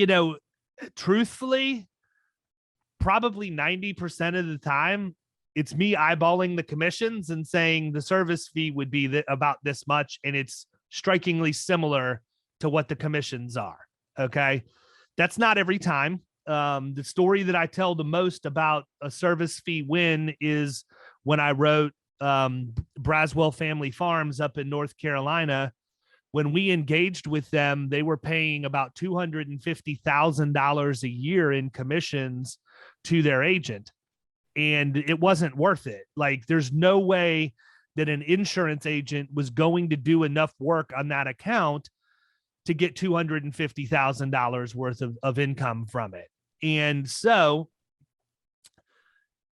you know, truthfully, probably 90% of the time, it's me eyeballing the commissions and saying the service fee would be about this much. And it's strikingly similar to what the commissions are. Okay. That's not every time. The story that I tell the most about a service fee win is when I wrote Braswell Family Farms up in North Carolina. When we engaged with them, they were paying about $250,000 a year in commissions to their agent. And it wasn't worth it. Like, there's no way that an insurance agent was going to do enough work on that account to get $250,000 worth of income from it. And so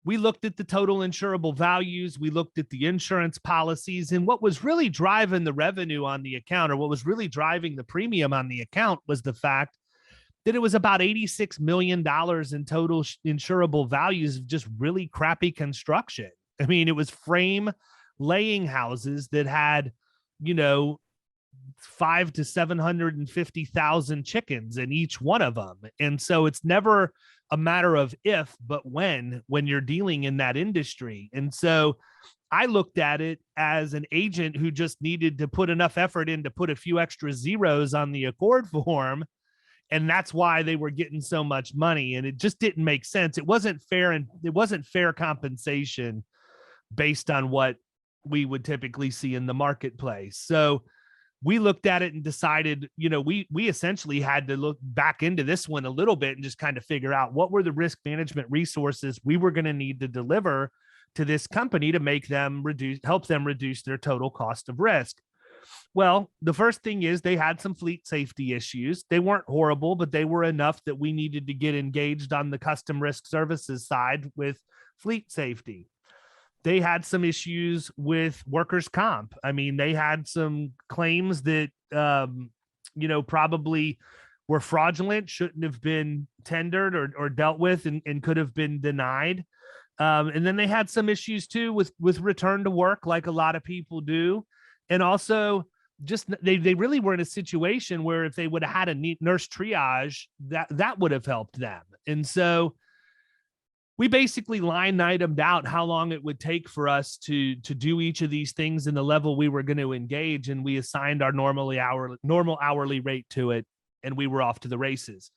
we looked at the total insurable values. We looked at the insurance policies, and what was really driving the revenue on the account, or what was really driving the premium on the account, was the fact that it was about $86 million in total insurable values of just really crappy construction. I mean, it was frame laying houses that had, 500,000 to 750,000 chickens in each one of them. And so it's never a matter of if, but when you're dealing in that industry. And so I looked at it as an agent who just needed to put enough effort in to put a few extra zeros on the Accord form. And that's why they were getting so much money. And it just didn't make sense. It wasn't fair, and it wasn't fair compensation based on what we would typically see in the marketplace. So we looked at it and decided, we essentially had to look back into this one a little bit and just kind of figure out what were the risk management resources we were going to need to deliver to this company to help them reduce their total cost of risk. Well, the first thing is they had some fleet safety issues. They weren't horrible, but they were enough that we needed to get engaged on the custom risk services side with fleet safety. They had some issues with workers' comp. I mean, they had some claims that, probably were fraudulent, shouldn't have been tendered or dealt with, and could have been denied. And then they had some issues too with return to work, like a lot of people do. And also just they really were in a situation where if they would have had a nurse triage, that would have helped them. And so we basically line itemed out how long it would take for us to do each of these things in the level we were going to engage. And we assigned our normal hourly rate to it, and we were off to the races.